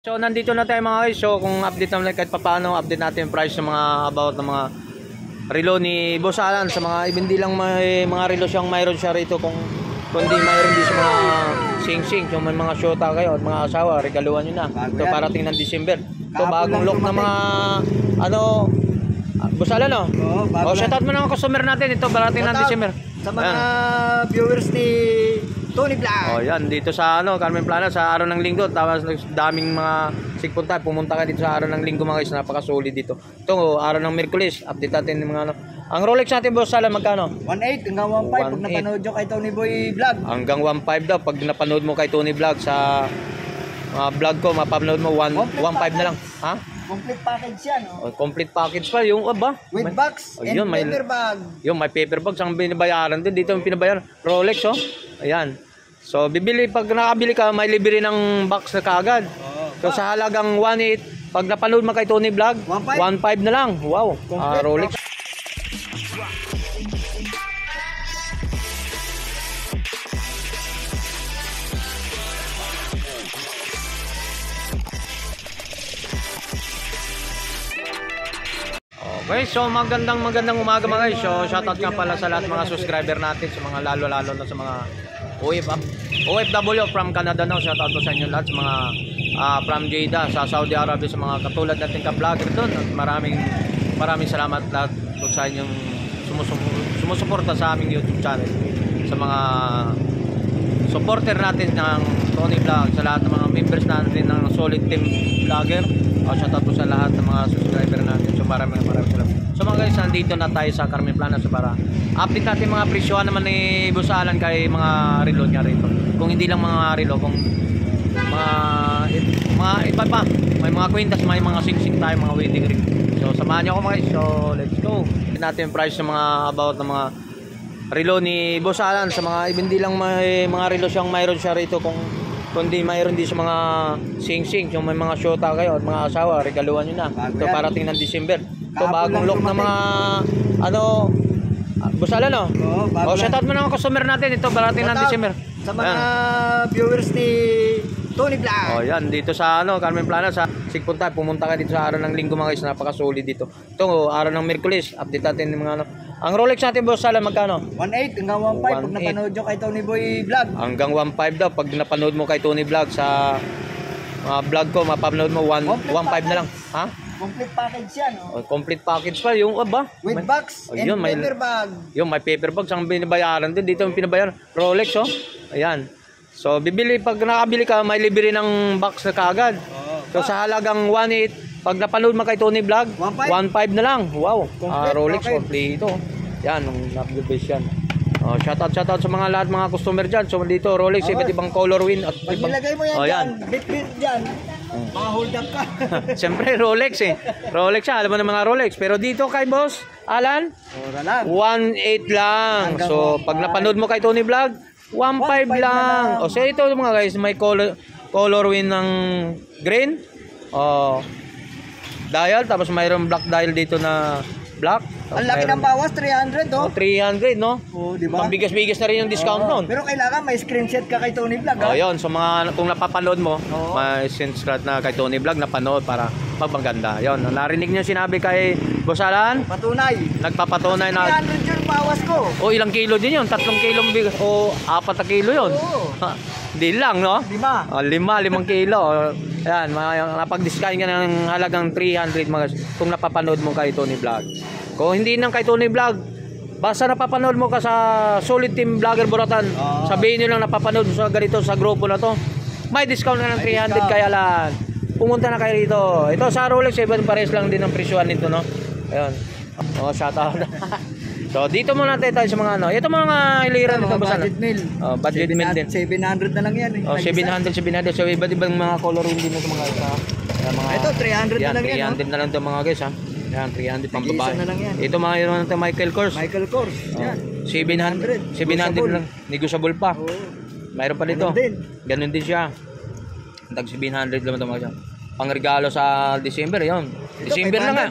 So nandito na tayo mga guys. So kung update naman kahit papaano, update natin yung price ng mga about ng mga relo ni Boss Alan sa mga hindi lang may mga relo siyang mayroon siya rito kundi mayroon din sa mga sing-sing. Kung may mga shota kayo at mga asawa, regaluhan nyo na. Ito parating ng December. Ito bagong look ng mga Boss Alan shoutout mo na ang customer natin. Ito parating ng December. Sa mga viewers ni Tony Vlog. Yan dito sa Carmen Plana sa araw ng linggo. Tapos daming mga sigpunta. Pumunta ka dito sa araw ng linggo mga guys. Napaka-solid dito. Ito araw ng Miyerkules. Update natin ng mga Ang Rolex natin Boss Alan magkano? 1.8 hanggang 1.5 pag napanood nyo kay Tony Boy Vlog. Hanggang 1.5 daw pag napanood mo kay Tony Vlog sa vlog ko, mapapanood mo 1.5 na lang. Ha? Complete package yan. Complete package pa yung with box and paper bag. Yung may paper bag ang binabayaran din. Dito yung pinabayaran. Rolex Ayan. So bibili pag nakabili ka, may libre ng box na kaagad. So sa halagang 1.8 pag napanood mo kay Tony Vlog, 1.5 na lang. Wow. Rolex. Okay, so magandang umaga mga guys. So shoutout nga pala sa lahat mga subscriber natin, sa mga lalo na sa mga OFW from Canada now. Shoutout ko sa inyo lahat, sa mga from Jeddah, sa Saudi Arabia, sa mga katulad natin ka-vlogger doon. At maraming salamat lahat sa inyong sumusuporta sa aming YouTube channel. Sa mga supporter natin ng Tony Vlog, sa lahat ng mga members natin ng Solid Team Vlogger. Shoutout po sa lahat ng mga subscriber natin. So maraming salamat. So mga guys, nandito na tayo sa Carmen Plana para update natin mga presyohan naman ni Boss Alan kay mga relo niya rito. Kung hindi lang mga relo, kung mga iba pa, may mga kwintas, may mga sing-sing tayo, mga wedding ring. So samahan niyo ako mga guys. So let's go. Update natin yung price ng mga about ng mga relo ni Boss Alan sa mga hindi lang may mga relo siyang mayroon siya rito kundi mayroon din sa mga sing-sing. Kung may mga shota kayo at mga asawa, regaluhan nyo na. Ito parating ng December. Ito bagong look ng mga Boss Alan shoutout mo na ang customer natin. Ito parating ng December. Sa mga viewers ni Tony Vlog. Yan dito sa Carmen Plana sa sigpunta. Pumunta ka dito sa araw ng linggo mga guys. Napaka-solid dito. Ito araw ng Miyerkules. Update natin ng mga Ang Rolex natin Boss Alan magkano? 1.8 hanggang 1.5 pag napanood nyo kay Tony Boy Vlog. Hanggang 1.5 daw pag napanood mo kay Tony Vlog sa vlog ko, mapapanood mo 1.5 na lang. Ha? Complete package yan. Complete package pa yung with box and paper bag. Yung may paper bag ang binabayaran din. Dito yung pinabayaran. Rolex Ayan. So bibili pag nakabili ka, may libre ng box na kaagad. So sa halagang 1.8 pag napanood mo kay Tony Vlog, 1.5 na lang. Wow. Rolex complete ito. Yan, napaka-best yan. Shoutout sa mga lahat mga customer dyan. So dito Rolex, iba't ibang color win at pag nilagay mo yan dyan, bit dyan, mga hold up ka. Siyempre Rolex Rolex alam mo ng mga Rolex. Pero dito kay Boss Alan, 1.8 lang. So pag napanood mo kay Tony Vlog, 1.5 lang. So ito mga guys, may color win ng green. Dial, tapos mayroong black dial dito na black. Ang laki ng bawas, 300 300 diba? Pambigas-bigas na rin yung discount nun. Pero kailangan may screenshot ka kay Tony Vlog yun, so mga kung napapanood mo, may screenshot na kay Tony Vlog napanood para magpaganda. Yun, narinig niyo sinabi kay Boss Alan? Patunay. Nagpapatunay na 300 yung bawas ko. Ilang kilo din yun? 3 kilong bigas 4 na kilo yun. Hindi lang, no? 5 kilo. Yan, napag-discount ka ng halagang 300 mga kung napapanood mo kay Tony Vlog. Kung hindi nang kay Tony Vlog, basta napapanood mo ka sa Solid Team Vlogger Boratan, sabihin nyo lang napapanood mo sa ganito sa grupo na to, may discount na ng 300 kaya lang. Pumunta na kayo rito. Ito sa Rolex, ibang pares lang din ang presyohan nito, no? Ayun. Shoutout. So dito muna tayo sa mga ito mga iliran nito budget meal. Budget meal din. 700 na lang yan 700. So iba't ibang mga coloring din nito mga ito 300 na lang yan. 300 na lang 'to mga guys Yan 300 pang babae. Ito mga yun natin Michael Kors. Yan. 700 lang. Negotiable pa. Mayroon pa dito. Ganun din siya. Tag 700 lang ito mga pangregalo sa December, yon. December na nga.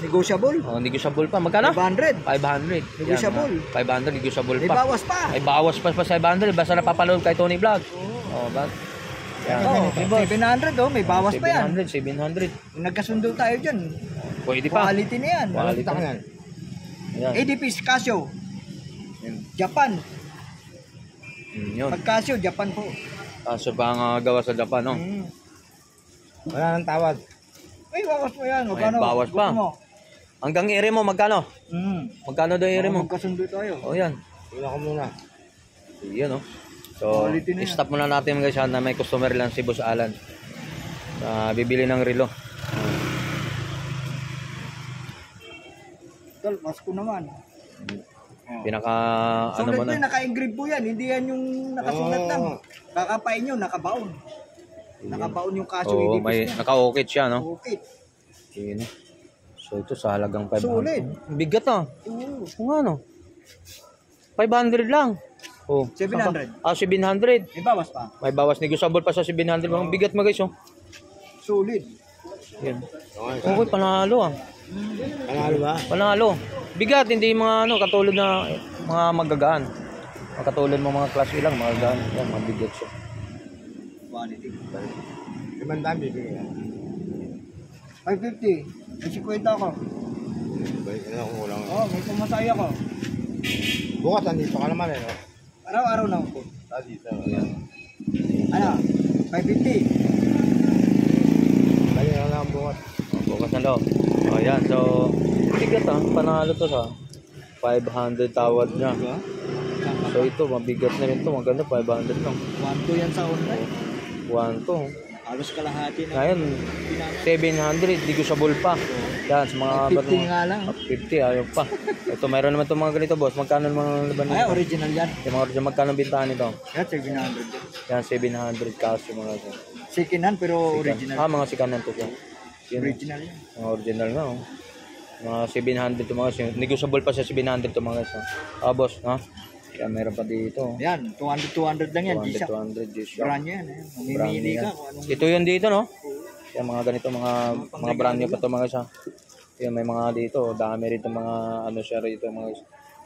Negotiable. Oh, negotiable pa. Magkano? 500. 500. Negotiable. 500 negotiable pa. May bawas pa. Ay bawas pa sa 500 basta napapanood kay Tony Vlog. Oh, Yan. Oh, 700 oh, may bawas pa yan. 700. Kung nagkasundo tayo dyan, Pwede pa. quality na yan. Quality. Tangan. Yan. ADP Casio, Japan. Yun. Pag Casio, Japan po. Kaso pa nga gawa sa Japan, no? Wala nang tawad. Ay, bawas mo yan. Magkano? bawas pa. Gusto mo? Hanggang ere mo, magkano? Magkano daw ere mo? Magkasundo tayo. Oh, yan. Wala ko muna. Yan, no? So, Quality na yan. stop muna natin guys na may customer lang si Boss Alan. Bibili ng relo. Tol, Pasko naman. Pinaka, ano Sulit mo na, na? naka-engrave po yan. Hindi yan yung nakasulat lang. Kakapain nyo, nakabaon. Nakabaon yung Casio Oo, ADP may niya. naka-okit siya, no? Okay. Yun. So, ito sa halagang 500. Sulit. Bigat, ah. Oo. Kung ano? 500 lang. Oh. 700. 700. May bawas pa. May bawas negotiable pa sa 700. Ang bigat mo guys, oh. Sulit. Yan. Okay, panalo ah. Panalo ba? Panalo. Bigat, hindi mga ano, katulad na mga magagaan. Katulad mo mga klase lang, magagaan. Yan, mabigat siya. Quality. 500 bibigyan. 550. May 50 ako. Balik na ako kulang. Oh, may pumasaya ko. Bukas andito ka naman eh, no? Araw-araw na ako. Dito. Ano? 550. Balik na lang bukas. Bukas na loob. O yan, so bigat ah. Panalo to sa 500 tawad niya. So ito, mabigat na rin to. Maganda, 500 lang. 1-2 yan sa online. 1 to. Halos kalahati na. Ngayon, 700, negotiable pa. Yan, sa mga 50 nga lang. 50, ayaw pa. Ito, mayroon naman itong mga ganito, boss. Magkano mga laban Ay, nito? original yan. Yung mga original, magkano bintahan nito? Yan, 700. Yan, 700 cash yung mga ito. Second hand pero original. Mga sikanan to siya. Yun, Original yan. mga original nga, oh. Mga 700 to mga guys. Negotiable pa sa 700 to mga guys. Oh. Boss, ha? Yan, mayroon pa dito. Yan, 200 lang yan. 200, G-Shock. 200 G-Shock. Brand yan. Mamimili ka kung anong... Ito yun dito, no? Yan, mga ganito, mga brand new pa to mga guys, ha? Yan, may mga dito. Dami rito mga, ano siya rito mga guys.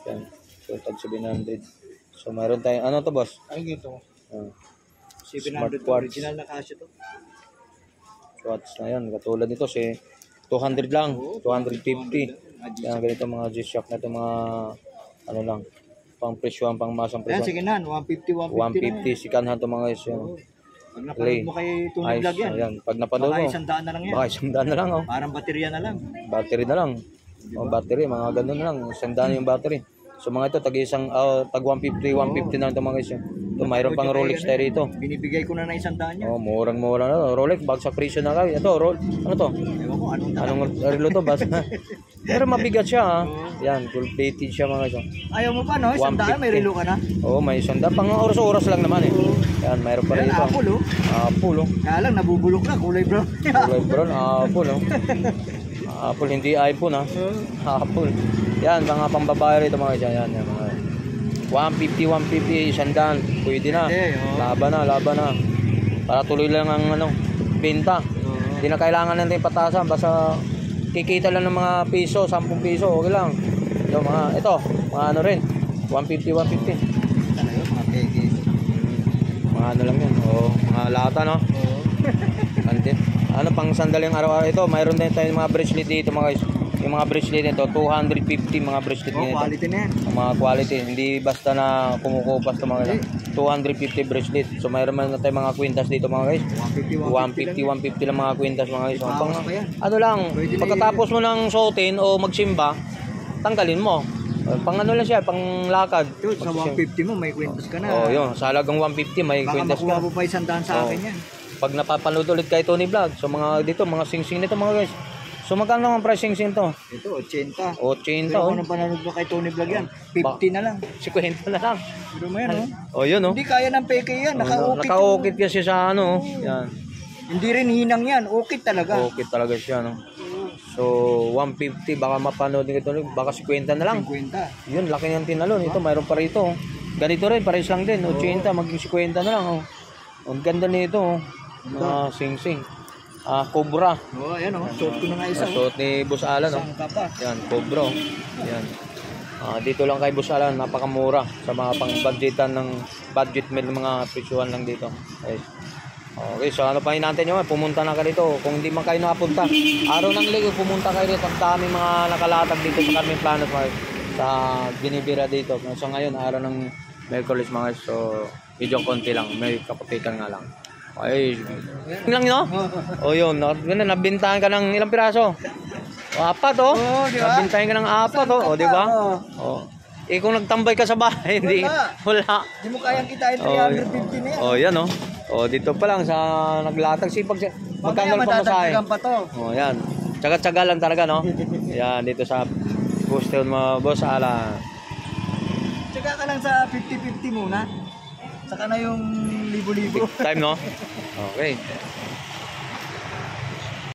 Yan. So, tag 700. So, mayroon tayong, ano to, boss? Ay, gito. 700 700 original na Casio to. Watts na yan. Katulad nito, si 200 lang. 250. Yan, ganito mga G-Shock na ito, mga, ano lang, pang presyuhan, pang masang Yan, presyon. second hand. 150 150, sikanhan to mga guys. Yan. Pag napanood mo kay Tony Ayos, Vlog yan. ayan. Pag napanood Baka mo, 100 na lang yan. baka 100 na lang, oh. Parang baterya na lang. Battery na lang. O, battery, mga ganun na lang. 100 yung battery. So mga ito, tag 150 na ito mga guys. Ito, mayroon pang Rolex tayo rito. Binibigay ko na 100 yan. Oh, murang-mura na. Rolex, bagsak presyo na kayo. Ito, ano to? Ewan ko, anong tala. Anong relo to? Pero mabigat siya, ha? Yan, full plated siya mga guys. Ayaw mo pa, no? 100 may relo ka na. Oo, may 100. Pang oras-oras lang naman eh. Yan, mayroon pa Yan, rito. Apple, oh. Apple, oh. Kaya lang, nabubulok na. Kulay brown. Kulay brown, Apple, oh. Apple, hindi iPhone, ha? Apple. Yan, mga pambabae rito mga guys. Yan, mga 150, 100, pwede na. Laban na. Para tuloy lang ang ano, benta. Hindi na kailangan natin patasan. Basta kikita lang ng mga piso, 10 piso, okay lang. Ito, mga ano rin, 150. Talaga, mga peke. Mga ano lang yan, mga lata, no? Antin. Ano pang sandaling araw-araw ito, mayroon din tayong mga bracelet dito mga guys. Yung mga bracelet nito, 250 mga bracelet nito. Quality na yan. Ang mga quality, hindi basta na kumukupas to mga guys. 250 bracelet. So mayroon man na tayong mga kwintas dito mga guys. 150 lang mga kwintas mga guys. Pang, ano lang, pagkatapos mo ng suotin o magsimba, tanggalin mo. Pang ano lang siya, pang lakad. Sa 150 mo, may kwintas ka na. Yun, sa halagang 150 may Baka kwintas makuha ka. mo pa 100 sa akin yan. Pag napapanood ulit kay Tony Vlog, so mga dito, mga sing-sing nito mga guys. So magkano naman price sing-sing to? Ito, 80. 80, Pero kung nang panonood mo kay Tony Vlog yan, 50 na lang. 50 na lang. Pero mo yan, Yun, Hindi kaya ng peke yan. Naka-ukit. Naka-ukit kasi sa ano, yan. Hindi rin hinang yan. Ukit talaga. Okay talaga siya, no? So, 150, baka mapanood din ito, baka 50 na lang. 50. Yun, laki niyang tinalon. Ito, mayroon pa rito. Ganito rin, pares lang din. 80, maging 50 na lang. Ang ganda nito. Sing-sing. Cobra. Ayan suot ko na nga isa. Suot ni Boss Alan. Sangka pa. Yan, Cobra. Yan. Dito lang kay Boss Alan, napakamura sa mga pang-budgetan ng budget meal, mga presyuhan lang dito. Guys. Okay, so ano pa natin nyo, pumunta na ka dito. Kung hindi man kayo nakapunta, araw ng linggo, pumunta kayo dito. Ang daming mga nakalatag dito sa Carmen Planos, sa binibira dito. So ngayon, araw ng Merkulis mga guys. So, medyo konti lang. May kaputikan nga lang. Okay. Yun lang, no? O yun, nabintahan ka ng ilang piraso? O, 4, oh. Oo, di ba? Nabintahan ka ng 4, oh. O, di ba? O. Eh, kung nagtambay ka sa bahay, hindi. Wala. Hindi mo kayang kitain 350 na yan. O, yan, oh. O, dito pa lang sa naglatag. Sipag siya. Magkano pa masahe? Madadagdagan pa to. O, yan. Tsaga-tsaga lang talaga, no? Yan, dito sa Gusto mga boss, ala. Tsaka ka lang sa 50-50 muna. Saka na yung libo-libo. Time, no? Okay.